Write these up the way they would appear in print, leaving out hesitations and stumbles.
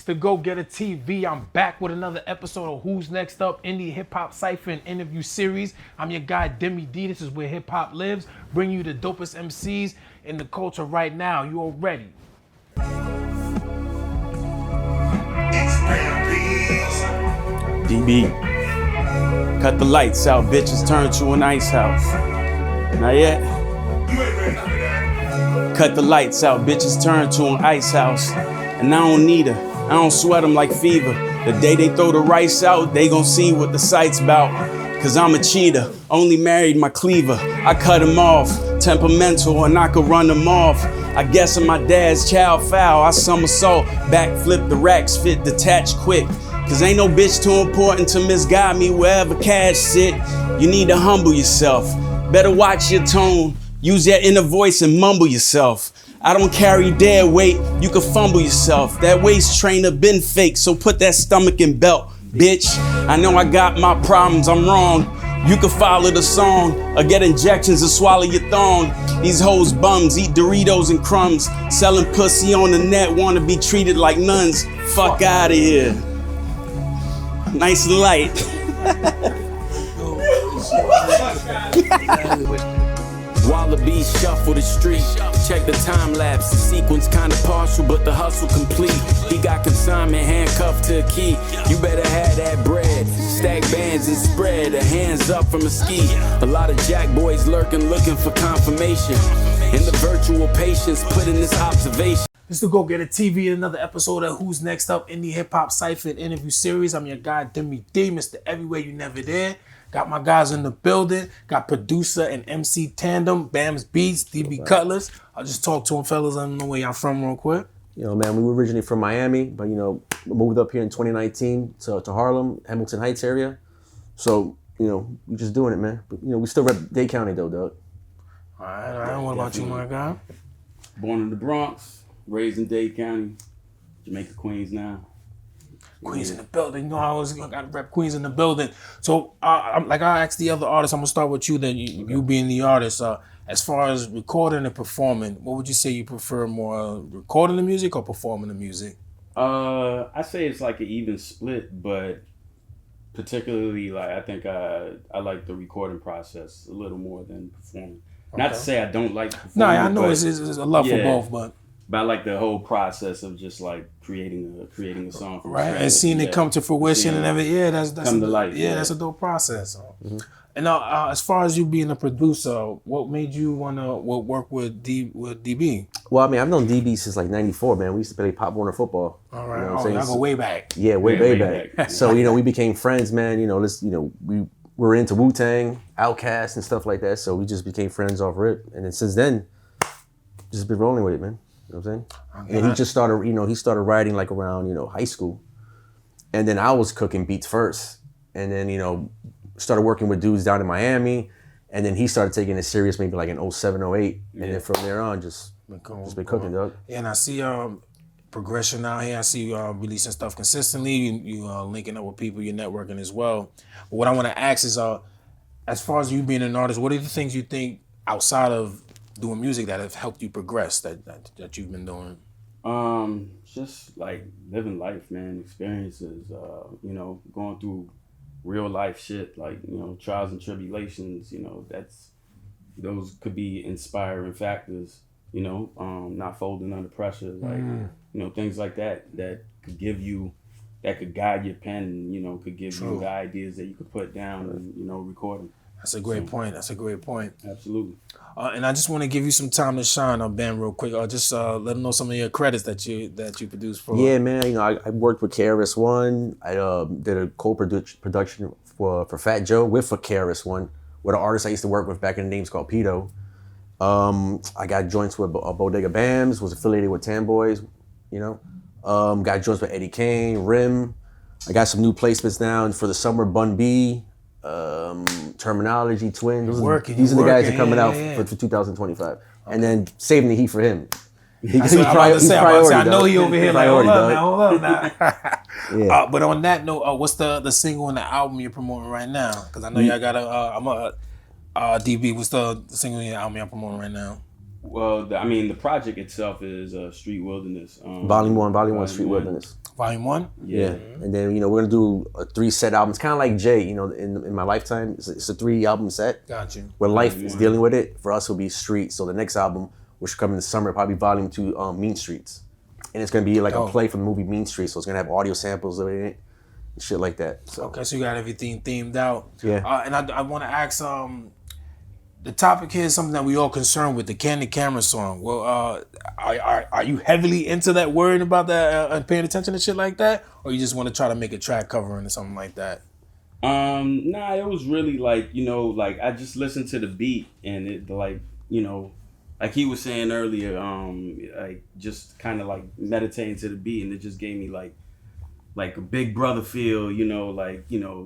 DagogetaTv. I'm back with another episode of Who's Next Up in the Hip Hop Cipher Interview series. I'm your guy, Deme D. This is where hip hop lives. Bring you the dopest MCs in the culture right now. You all ready? DB, cut the lights out, bitches turn to an ice house. Not yet. Cut the lights out, bitches turn to an ice house. And I don't need her, I don't sweat them like fever. The day they throw the rice out, they gon' see what the sight's about. Cause I'm a cheater, only married my cleaver. I cut him off, temperamental and I could run them off. I guess I'm my dad's child foul, I somersault, backflip the racks fit detached quick. Cause ain't no bitch too important to misguide me wherever cash sit. You need to humble yourself, better watch your tone. Use that inner voice and mumble yourself. I don't carry dead weight, you can fumble yourself. That waist trainer been fake, so put that stomach in belt, bitch. I know I got my problems, I'm wrong. You can follow the song, or get injections or swallow your thong. These hoes bums, eat Doritos and crumbs. Selling pussy on the net, wanna be treated like nuns. Fuck outta here. Nice and light. Wallaby shuffle the street, check the time lapse. The sequence kinda partial, but the hustle complete. He got consignment handcuffed to a key. You better have that bread. Stack bands and spread a hands up from a ski. A lot of jack boys lurking, looking for confirmation. And the virtual patience put in this observation. This is DagogetaTv, another episode of Who's Next Up in the Hip Hop Cipher Interview series. I'm your guy, Deme D, Mr. Everywhere You Never There. Got my guys in the building. Got producer and MC tandem, Bams Beats, DB Cutlass. I'll just talk to them, fellas. I don't know where y'all from real quick. You know, man, we were originally from Miami, but, you know, we moved up here in 2019 to Harlem, Hamilton Heights area. So, you know, we just doing it, man. But, you know, we still rep Dade County, though, dog. All right. What about you, my guy? Born in the Bronx, raised in Dade County, Jamaica, Queens now. Queens in the building. You know, I always got to rep Queens in the building. So, like I asked the other artists, I'm going to start with you then, you being the artist. As far as recording and performing, what would you say you prefer more, recording the music or performing the music? I say it's like an even split, but particularly like I think I like the recording process a little more than performing. Okay. Not to say I don't like performing. No, I know it's a love for both, but I like the whole process of just like creating a song from right, and seeing it come to fruition and everything. Yeah, that's come to life. Yeah, that's a dope process. Mm-hmm. And now, as far as you being a producer, what made you wanna work with DB? Well, I mean, I've known DB since like '94, man. We used to play Pop Warner football. All right, you know y'all go way back. Yeah, way back. So you know, we became friends, man. You know, we were into Wu-Tang, Outkast, and stuff like that. So we just became friends off rip, and then since then, just been rolling with it, man. You know what I'm saying? Okay. And he just started, you know, he started writing like around, you know, high school. And then I was cooking beats first. And then, you know, started working with dudes down in Miami. And then he started taking it serious maybe like in 07, 08. And then from there on, just been cooking, dog. Yeah, and I see progression out here. I see you releasing stuff consistently. You linking up with people, you're networking as well. But what I want to ask is, as far as you being an artist, what are the things you think outside of doing music that have helped you progress that you've been doing? Just like living life, man, experiences, you know, going through real life shit, like, you know, trials and tribulations, you know, those could be inspiring factors, you know, not folding under pressure, like, you know, things like that could guide your pen, you know, could give you the ideas that you could put down and, you know, recording. That's a great point. Absolutely. And I just want to give you some time to shine on Ben real quick. Just let them know some of your credits that you produced for. Yeah, man. You know, I worked with KRS-One. I did a co-production for Fat Joe with KRS-One, with an artist I used to work with back in the name's called Pito. I got joints with Bodega Bams, was affiliated with Tan Boys, you know. Got joints with Eddie Kane, Rim. I got some new placements now, and for the summer, Bun B. Terminology, Twin. These are the guys that are coming out for 2025. Okay. And then saving the heat for him. He's priority. I know he over here like, hold up now. But on that note, what's the single and the album you're promoting right now? Because I know y'all got DB, what's the single and the album you're promoting right now? Well, the project itself is Street Wilderness. Volume 1, Street Wilderness. Volume 1? Yeah. And then, we're gonna do a 3-set album. It's kind of like Jay, in my lifetime, it's a 3-album set. Got you. Where life is dealing with it. For us, it'll be Street. So the next album, which will come in the summer, probably Volume 2, Mean Streets. And it's gonna be like a play from the movie Mean Streets. So it's gonna have audio samples in it and shit like that. So. Okay, so you got everything themed out. Yeah. And I want to ask, the topic here is something that we all concerned with, the Candid Camera song. Well, are you heavily into that, worrying about that and paying attention to shit like that? Or you just want to try to make a track covering or something like that? Nah, it was really like, I just listened to the beat and it like he was saying earlier, like just kind of like meditating to the beat, and it just gave me like a Big Brother feel,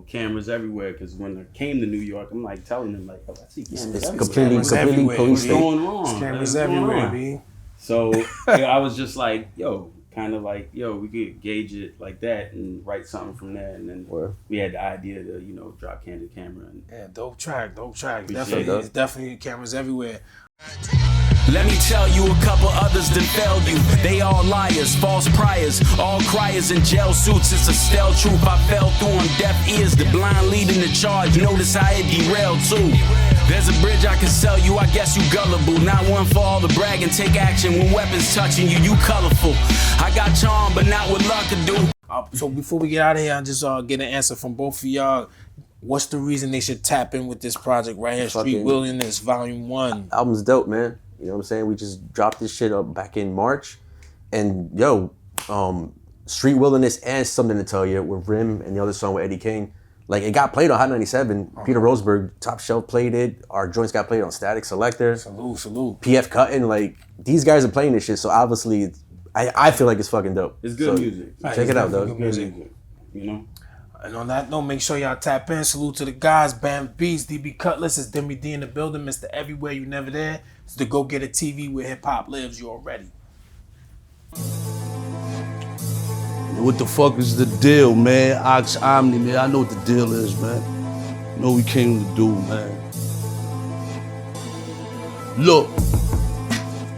cameras everywhere. Because when I came to New York, I'm like telling them like, oh, I see cameras completely What's going on? There's cameras everywhere, B. So I was just like, we could gauge it like that and write something from there. And then we had the idea to, drop Candid Camera. Yeah, dope track. Definitely cameras everywhere. Let me tell you a couple others that failed you. They all liars, false priors, all criers in jail suits. It's a stale truth. I fell through on deaf ears. The blind leading the charge. Notice how it derailed too. There's a bridge I can sell you. I guess you gullible. Not one for all the bragging. Take action when weapons touching you. You colorful. I got charm, but not what luck could do. So before we get out of here, I just get an answer from both of y'all. What's the reason they should tap in with this project right here, Street Wilderness, Volume 1? Album's dope, man. You know what I'm saying? We just dropped this shit up back in March. And Street Wilderness and Something to Tell You with Rim and the other song with Eddie Kane. Like, it got played on Hot 97. Peter Roseberg, Top Shelf played it. Our joints got played on Static Selector. Salute. PF Cuttin', like, these guys are playing this shit. So obviously, I feel like it's fucking dope. It's good music. Check it out, though. Good music. And on that note, make sure y'all tap in. Salute to the guys, Bam Beats, DB Cutlass, it's Deme D in the building, Mr. Everywhere You Never There. It's the DagogetaTv where hip hop lives. You already. What the fuck is the deal, man? Ox Omni, man. I know what the deal is, man. You know what we came to do, man. Look.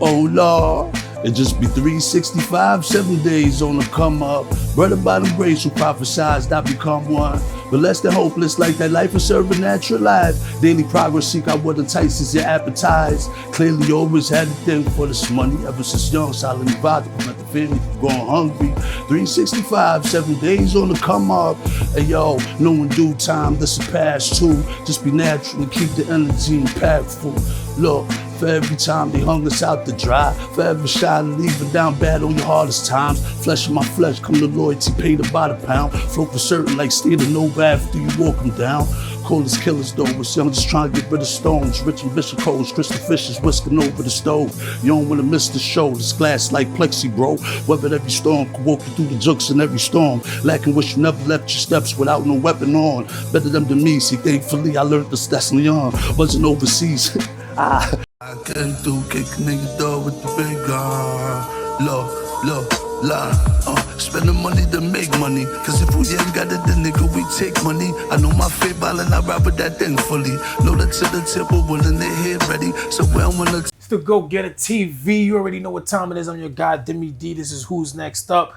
Oh, Lord. It just be 365, 7 days on the come up. Brother by the grace who prophesies, I become one. But less than hopeless, like that life is serve a natural life. Daily progress, seek out what entices your appetites. Clearly always had a thing for this money. Ever since young, silently vowed to prevent the family from going hungry. 365, 7 days on the come up. Hey yo, knowing due time, this will pass too. Just be natural and keep the energy impactful. Look, for every time they hung us out to dry, forever shine, leaving down bad on your hardest times. Flesh of my flesh, come to loyalty, paid by the pound. Flow for certain like state of Nova after you walk them down. Coldest killers though, we're young, just trying to get rid of stones. Rich and bishop codes, crystal fishes whisking over the stove. You don't wanna miss the show, this glass like plexi, bro. Weathered every storm, could walk you through the jokes in every storm. Lacking wish you never left your steps without no weapon on. Better them than me, see, thankfully I learned this lesson young. Wasn't overseas. I came through, kick a nigga door with the big gun. Look, line. Spend the money to make money. Cause if we ain't got it, then nigga, we take money. I know my fate ballin', I rap with that thing fully. Loaded to the tip, we're willing to hit ready. So we don't wanna. It's the DagogetaTv. You already know what time it is. I'm your guy, Deme D. This is Who's Next Up.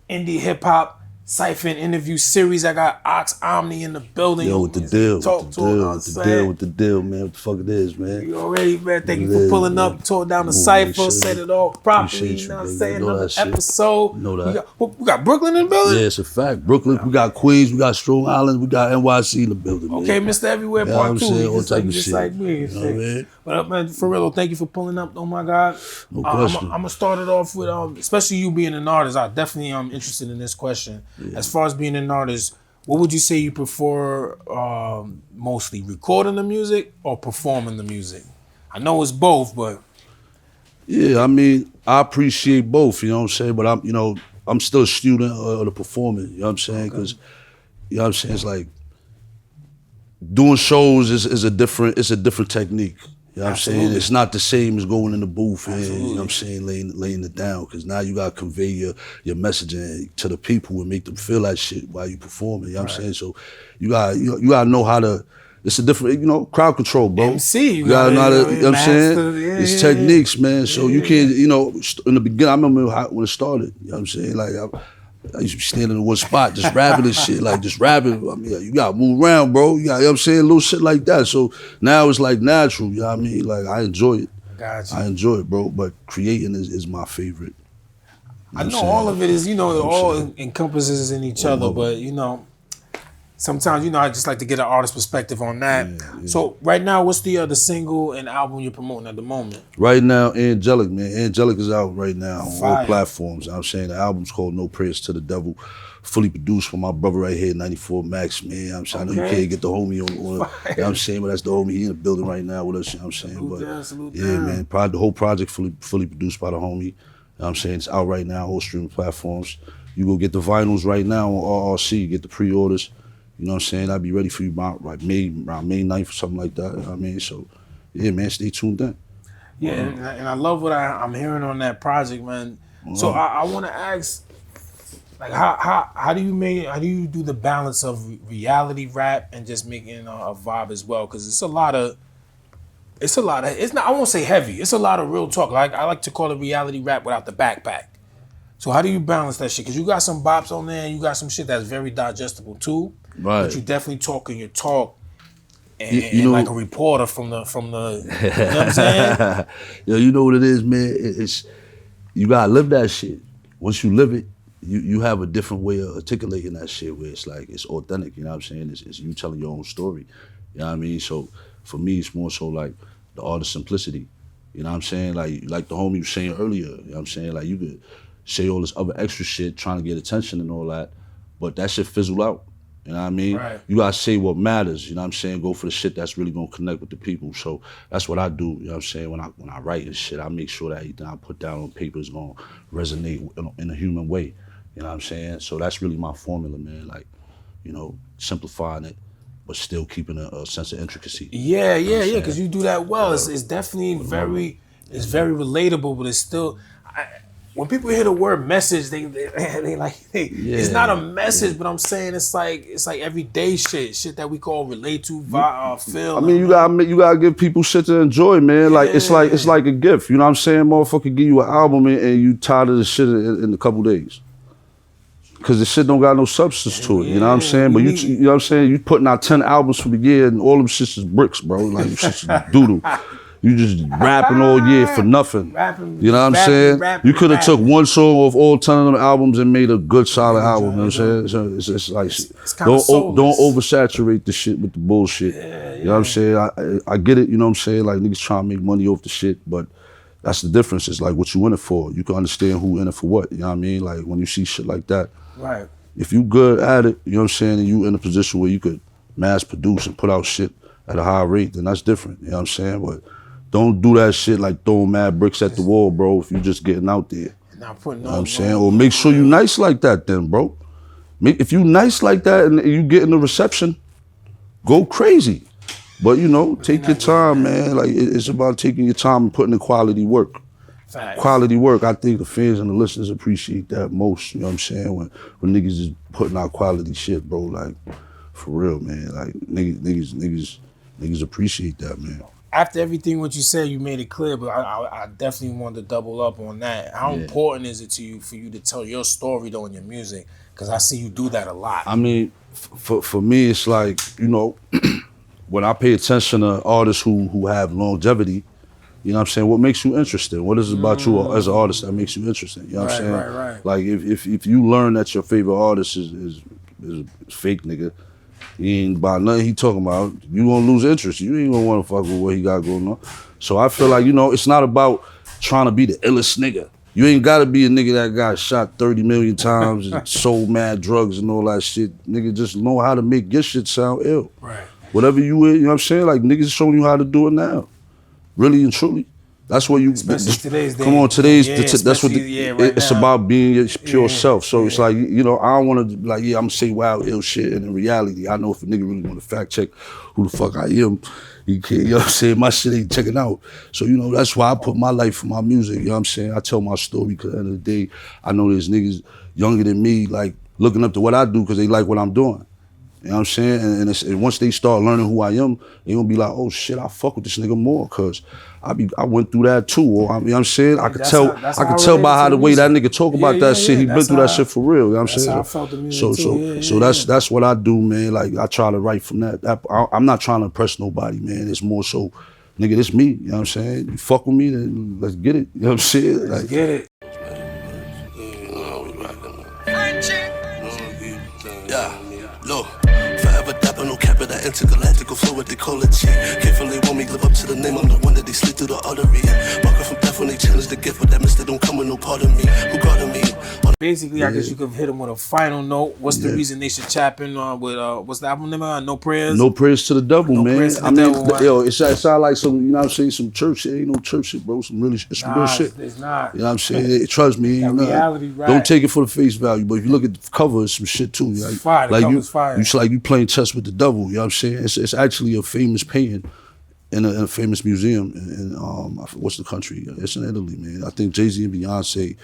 Indie Hip Hop Cipha Interview series. I got Ox Omni in the building. Yo, what the deal? Talk to him. What the deal, man? What the fuck it is, man? You already, man. Thank you for pulling up, tore down the cipher, said it all properly. You know what I'm saying? Another episode. Know that. We got Brooklyn in the building? Yeah, it's a fact. Brooklyn, we got Queens, we got Strong Island, we got NYC in the building, man. Okay, Mr. Everywhere, part 2. All type of just shit. like me. You know what I mean? But man, for real, thank you for pulling up. Oh my God. No question. I'm gonna start it off with especially you being an artist. I definitely am interested in this question. Yeah. As far as being an artist, what would you say you prefer mostly, recording the music or performing the music? I know it's both, but yeah, I mean, I appreciate both. You know what I'm saying? But I'm still a student of the performing. You know what I'm saying? Because you know what I'm saying, it's like doing shows is a different technique. You know what I'm saying? It's not the same as going in the booth and, you know what I'm saying, laying it down. Because now you got to convey your messaging to the people and make them feel that shit while you performing. You know what I'm saying? So you gotta know how to it's a different, you know, crowd control, bro. MC, you gotta know how to, you know what I'm saying? yeah, It's yeah, techniques, man. So you can't, you know, in the beginning, I remember when it started, you know what I'm saying? Like, I used to be standing in one spot, just rapping and shit, like just rapping. I mean, you gotta move around, bro. You know what I'm saying? Little shit like that. So now it's like natural, you know what I mean? Like, I enjoy it. Gotcha. I enjoy it, bro. But creating is my favorite. You I what know I'm saying? all of it is, you know, it I'm all saying? encompasses in each other, but you know, sometimes, you know, I just like to get an artist's perspective on that. Yeah. So right now, what's the single and album you're promoting at the moment? Right now, Angelic, man. Angelic is out right now on Fire. all platforms. You know what I'm saying? The album's called No Prayers to the Devil. Fully produced from my brother right here, 94 Max, man. You know what I'm saying? I know you can't get the homie on you know what I'm saying? But that's the homie. He in the building right now with us, you know what I'm saying? Salute Yeah, down. man. The whole project fully produced by the homie. You know what I'm saying? It's out right now, all streaming platforms. You go get the vinyls right now on RRC, get the pre-orders. You know what I'm saying? I'll be ready for you around May 9th or something like that. You know what I mean? So, yeah, man, stay tuned in. Yeah, and I love what I'm hearing on that project, man. So I want to ask, like, how do you do the balance of reality rap and just making a vibe as well? Because it's not, I won't say heavy. It's a lot of real talk. Like, I like to call it reality rap without the backpack. So how do you balance that shit? Because you got some bops on there and you got some shit that's very digestible too. Right. But you definitely talking your talk and, You know, like a reporter from the you know what I'm saying? Yo, you know what it is, man? It's you gotta live that shit. Once you live it, you have a different way of articulating that shit where it's like, it's authentic, you know what I'm saying? It's you telling your own story, you know what I mean? So for me, it's more so like the art of simplicity, you know what I'm saying? Like the homie was saying earlier, you know what I'm saying? Like you could say all this other extra shit trying to get attention and all that, but that shit fizzle out. You know what I mean? Right. You gotta say what matters, you know what I'm saying? Go for the shit that's really gonna connect with the people. So that's what I do, you know what I'm saying? When I write and shit, I make sure that everything I put down on paper is gonna resonate in a human way. You know what I'm saying? So that's really my formula, man. Like, you know, simplifying it, but still keeping a sense of intricacy. Yeah, You know what I'm because saying? you do that well. It's definitely very relatable, but it's still, when people hear the word message, they it's not a message, but I'm saying it's like everyday shit that we call relate to, feel. I mean, you gotta give people shit to enjoy, man. Like it's like a gift. You know what I'm saying? Motherfucker give you an album and you tired of the shit in a couple days. Cause the shit don't got no substance to it, you know what I'm saying? But you know what I'm saying? You putting out 10 albums for the year and all them shits is bricks, bro. Like them shits is doodle. You just rapping all year for nothing. You know what I'm saying? You could have took one song off all 10 of them albums and made a good solid album, you know what I'm saying? So it's like, don't oversaturate the shit with the bullshit. You know what I'm saying? I get it, you know what I'm saying? Like niggas trying to make money off the shit, but that's the difference. It's like what you in it for. You can understand who in it for what, you know what I mean? Like when you see shit like that. Right. If you good at it, you know what I'm saying, and you in a position where you could mass produce and put out shit at a high rate, then that's different, you know what I'm saying? But don't do that shit like throwing mad bricks at the wall, bro, if you just getting out there. Not putting You know what I'm saying? Or make sure you nice like that then, bro. If you nice like that and you getting the reception, go crazy. But you know, take your time, man. Like it's about taking your time and putting in quality work. Facts. Quality work, I think the fans and the listeners appreciate that most, you know what I'm saying? When niggas is putting out quality shit, bro, like, for real, man. Like, niggas appreciate that, man. After everything what you said, you made it clear, but I definitely wanted to double up on that. How important is it to you for you to tell your story, though, in your music? Because I see you do that a lot. I mean, for me, it's like, you know, when I pay attention to artists who have longevity, you know what I'm saying? What makes you interesting? What is it about you as an artist that makes you interesting? You know what I'm saying? Right. Like if you learn that your favorite artist is fake, nigga, he ain't about nothing he talking about, you gonna lose interest. You ain't gonna wanna fuck with what he got going on. So I feel like, you know, it's not about trying to be the illest nigga. You ain't gotta be a nigga that got shot 30 million times and sold mad drugs and all that shit. Nigga, just know how to make your shit sound ill. Right. Whatever you know what I'm saying? Like niggas showing you how to do it now. Really and truly. That's what you, Especially today's day. come on, today's, that's what, right it's now. about being your pure self. So it's like, you know, I don't want to be like, yeah, I'm gonna say wild, ill shit. And in reality, I know if a nigga really want to fact check who the fuck I am, he can't, you know what I'm saying? My shit ain't checking out. So, you know, that's why I put my life for my music, you know what I'm saying? I tell my story because at the end of the day, I know there's niggas younger than me, like, looking up to what I do because they like what I'm doing. You know what I'm saying? And once they start learning who I am, they gonna be like, oh shit, I fuck with this nigga more, cause I went through that too. Or, you know what I'm saying? I could tell by how the way that nigga talk about that shit. He been through that shit for real. You know what I'm saying? How I felt the music too. That's what I do, man. Like I try to write from that. I'm not trying to impress nobody, man. It's more so, nigga, this me. You know what I'm saying? You fuck with me, then let's get it. You know what I'm saying? Let's get it. Look, forever dapping, no cap of that intergalactical flow, what they call it, G. Carefully want me live up to the name, I'm the one that they slid through the artery. Walking from death when they challenge the gift, but that mister don't come with no part of me. Who guarded me? Basically, I guess you could hit them with a final note. What's the reason they should chap in with what's the album name? No Prayers? No Prayers to the Devil, man. Devil, it sound like some, you know what I'm saying, some church shit. Ain't no church shit, bro. It's some real shit. It's not. You know what I'm saying? Trust me, ain't reality, right? Don't take it for the face value, but if you look at the cover, it's some shit too. It's fire. The cover's fire. It's like you playing chess with the devil. You know what I'm saying? It's actually a famous painting in a famous museum in what's the country? It's in Italy, man. I think Jay-Z and Beyonce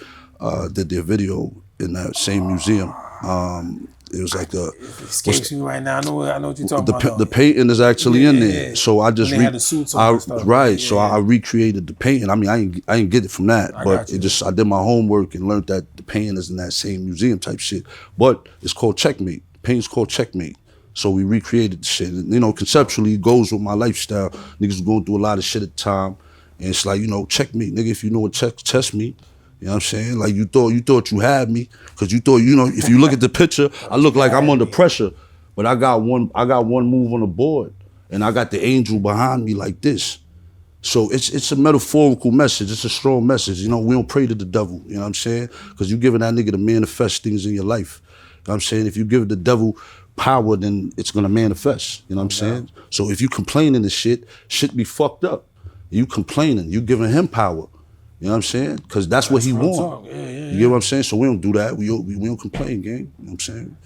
did their video in that same museum. It was like it escapes me right now. I know what you're talking about. The painting is actually in there. Yeah. So I just had the suits on and stuff. Right. So I recreated the painting. I mean, I ain't get it from that, but I did my homework and learned that the painting is in that same museum type shit. But it's called Checkmate. The painting's called Checkmate. So we recreated the shit. And, you know, conceptually it goes with my lifestyle. Niggas was going through a lot of shit at the time. And it's like, you know, checkmate, nigga, if you know what test me. You know what I'm saying? Like you thought you had me, cause you thought, you know, if you look at the picture, I look like I'm under pressure, but I got one move on the board, and I got the angel behind me like this. So it's a metaphorical message. It's a strong message. You know, we don't pray to the devil. You know what I'm saying? Cause you giving that nigga to manifest things in your life. You know what I'm saying? If you give the devil power, then it's gonna manifest. You know what I'm saying? So if you complaining and shit be fucked up. You complaining, you giving him power. You know what I'm saying? Because that's what he want. You get what I'm saying? So we don't do that. We don't complain, gang. You know what I'm saying?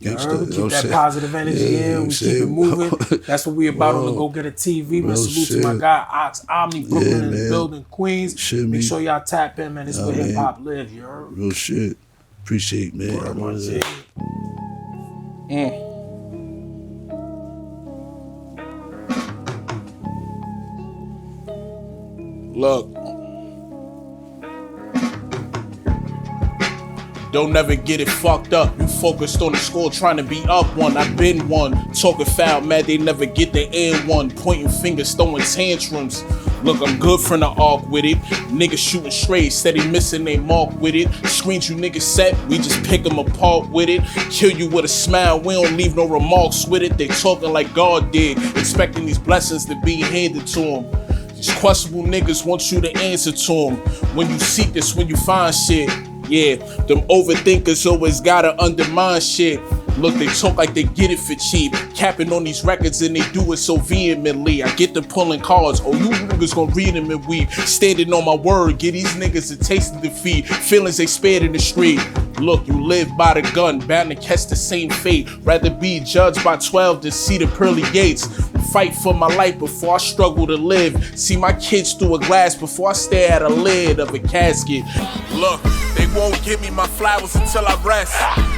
Gangsta, keep that positive energy in. We keep it moving. That's what we about on the DagogetaTv. Man, salute to my guy Ox Omni, Brooklyn in the building, Queens. Make sure y'all tap in, man. This is where hip hop live. You heard? Real shit. Appreciate, man. Look, don't never get it fucked up. You focused on the score, trying to be up one. I been one. Talking foul, mad they never get the air one. Pointing fingers, throwing tantrums. Look, I'm good from the arc with it. Niggas shooting straight, steady missing they mark with it. Screens you niggas set, we just pick them apart with it. Kill you with a smile, we don't leave no remarks with it. They talking like God did, expecting these blessings to be handed to them. These questionable niggas want you to answer to them. When you seek this, when you find shit. Yeah, them overthinkers always gotta undermine shit. Look, they talk like they get it for cheap. Capping on these records and they do it so vehemently. I get them pulling cards, oh you niggas gon' read them and weep. Standing on my word, get these niggas a taste of defeat. Feelings they spared in the street. Look, you live by the gun, bound to catch the same fate. Rather be judged by 12 than see the pearly gates. Fight for my life before I struggle to live. See my kids through a glass before I stare at a lid of a casket. Look, they won't give me my flowers until I rest.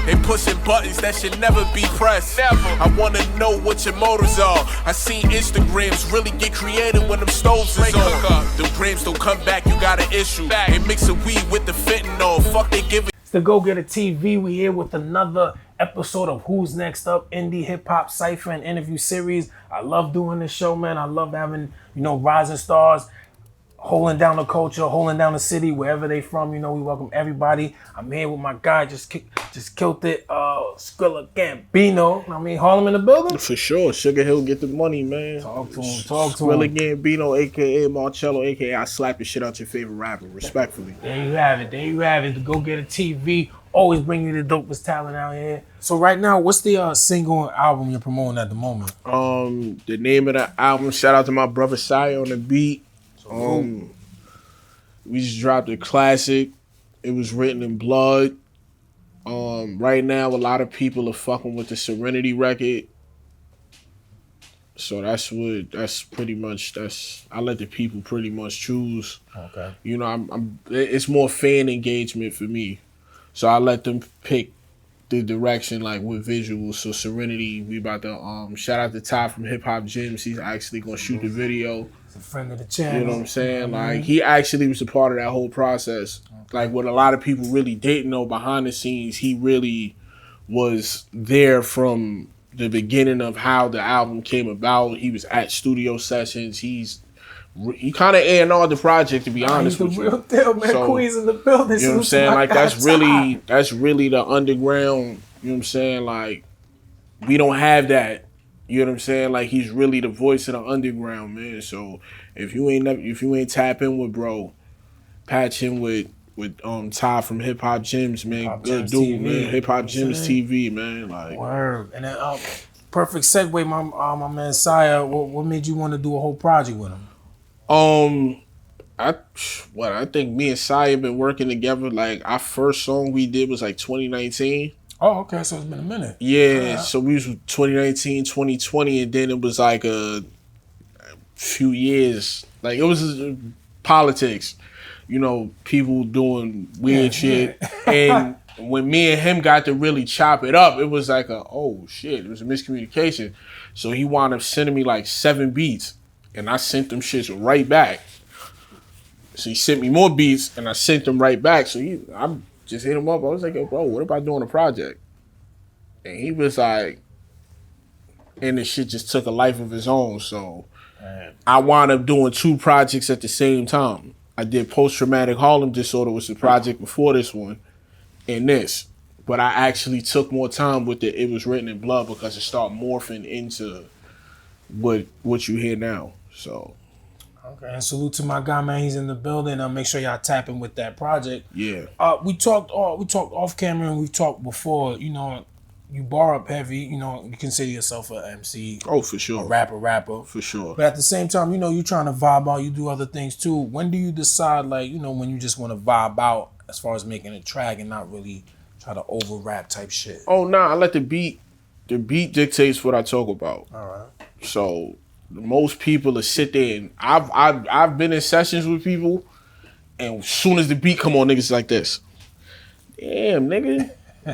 They pushing buttons that should never be pressed. I wanna know what your motives are. I seen Instagrams really get creative when them stoves is on. The grams don't come back, you got an issue. They mix a weed with the fentanyl. Fuck they give it. It's the DagogetaTv. We here with another episode of Who's Next Up, Indie Hip Hop Cipher and Interview series. I love doing this show, man. I love having, rising stars holding down the culture, holding down the city, wherever they from. We welcome everybody. I'm here with my guy, just killed it, Skrilla Gambino. Harlem in the building? For sure. Sugar Hill get the money, man. Talk to him. Skrilla Gambino, a.k.a. Marcello, a.k.a. I slap the shit out your favorite rapper, respectfully. There you have it. The DagogetaTv. Always bring you the dopest talent out here. So right now, what's the single and album you're promoting at the moment? The name of the album, shout out to my brother Sai on the beat. We just dropped a classic. It was written in blood. Right now, a lot of people are fucking with the Serenity record. So I let the people pretty much choose. Okay. It's more fan engagement for me. So I let them pick the direction like with visuals. So Serenity, we about to shout out to Ty from Hip Hop Gyms. He's actually gonna shoot the video. He's a friend of the channel. You know what I'm saying? Like he actually was a part of that whole process. Like what a lot of people really didn't know behind the scenes, he really was there from the beginning of how the album came about. He was at studio sessions. He kind of A&R'd the project, to be honest with you. Real deal, man. So, Queens in the building. You know what I'm saying? Like that's really the underground. You know what I'm saying? Like we don't have that. You know what I'm saying? Like he's really the voice of the underground, man. So if you ain't tap in with bro, patch him with Ty from Hip Hop Gyms, man. Hip-Hop Good Gyms dude, TV, man. Hip Hop you know what Gyms I'm TV, man. Like word. And then perfect segue, my man Saya. What made you want to do a whole project with him? I think me and Saya been working together. Like our first song we did was like 2019. Oh, okay. So it's been a minute. Yeah. So we was 2019, 2020, and then it was like a few years. Like it was politics. You know, people doing weird shit. And when me and him got to really chop it up, it was like oh shit, it was a miscommunication. So he wound up sending me like 7 beats. And I sent them shits right back. So he sent me more beats, and I sent them right back. So I just hit him up. I was like, yo, bro, what about doing a project? And he was like, and the shit just took a life of its own. So I wound up doing 2 projects at the same time. I did Post-Traumatic Harlem Disorder, which was the project before this one, and this. But I actually took more time with it. It was written in blood because it started morphing into what you hear now. So okay, and salute to my guy, man. He's in the building. Make sure y'all tap in with that project. Yeah. We talked off camera, and we talked before. You know, you bar up heavy. You know, you consider yourself an MC. Oh, for sure. A rapper. For sure. But at the same time, you know, you're trying to vibe out. You do other things too. When do you decide, like, you know, when you just want to vibe out as far as making a track and not really try to over rap type shit? Oh, nah. I let the beat dictates what I talk about. All right. So most people will sit there, and I've been in sessions with people, and as soon as the beat come on, niggas like this. Damn, nigga.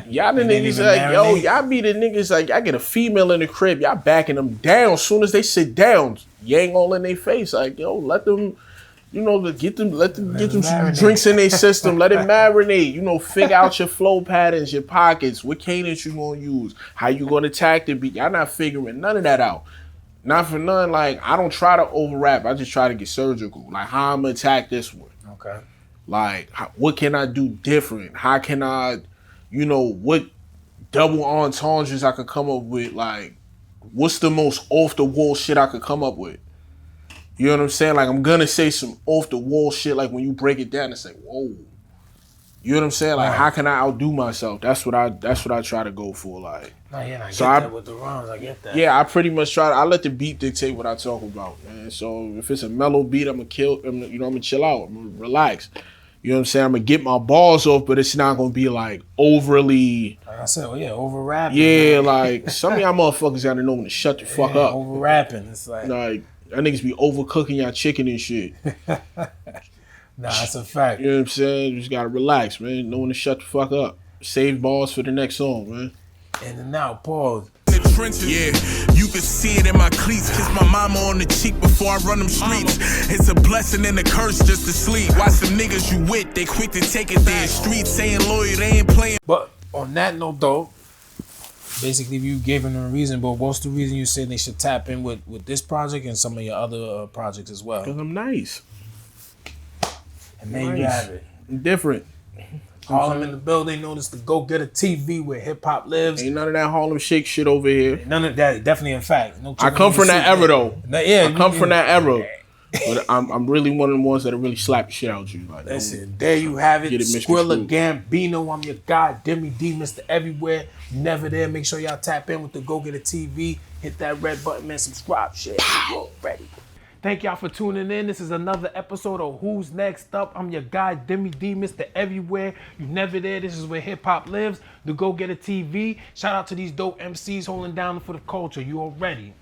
Y'all the niggas like, yo, y'all be the niggas like, y'all get a female in the crib, y'all backing them down. As soon as they sit down, yang all in their face. Like, yo, let them, you know, let them get them some drinks in their system. Let it marinate. You know, figure out your flow patterns, your pockets, what cadence you gonna use, how you gonna attack the beat. Y'all not figuring none of that out. Not for none, like, I don't try to over rap. I just try to get surgical. Like, how I'm gonna attack this one. Okay. Like, what can I do different? How can I, you know, what double entendres I could come up with? Like, what's the most off the wall shit I could come up with? You know what I'm saying? Like, I'm gonna say some off the wall shit. Like, when you break it down, it's like, whoa. You know what I'm saying? Like, how can I outdo myself? That's what I try to go for. Like, I get that with the rhymes. I get that. Yeah, I pretty much I let the beat dictate what I talk about, man. So if it's a mellow beat, I'm gonna chill out. I'm gonna relax. You know what I'm saying? I'm gonna get my balls off, but it's not gonna be like overly. Like I said, over rapping. Yeah, like some of y'all motherfuckers gotta know when to shut the fuck up. Over rapping, it's like y'all niggas be overcooking y'all chicken and shit. Nah, that's a fact. You know what I'm saying? You just gotta relax, man. Know when to shut the fuck up. Save balls for the next song, man. In and out, pause. Yeah, you can see it in my cleats. Kiss my mama on the cheek before I run them streets. It's a blessing and a curse just to sleep. Watch some niggas you with, they quick to take it there. Streets saying loyal, they ain't playing. But on that note, though, basically you gave them a reason, but what's the reason you say they should tap in with this project and some of your other projects as well? Because I'm nice. And there you have it. I'm different. Harlem in the building. Notice the DagogetaTv where hip hop lives. Ain't none of that Harlem Shake shit over here. None of that. Definitely a fact. No, I come from that era though. Yeah, I come from that era. But I'm really one of the ones that really slap the shit out of you. Like, listen, there you have it. Skrilla Gambino. I'm your guy, Deme D, Mr. Everywhere. Never there. Make sure y'all tap in with the DagogetaTv. Hit that red button, man. Subscribe. Shit. Ready. Thank y'all for tuning in. This is another episode of Who's Next Up. I'm your guy, Deme D, Mr. Everywhere. You never there. This is where hip hop lives. The DagogetaTv. Shout out to these dope MCs holding down for the culture. You already.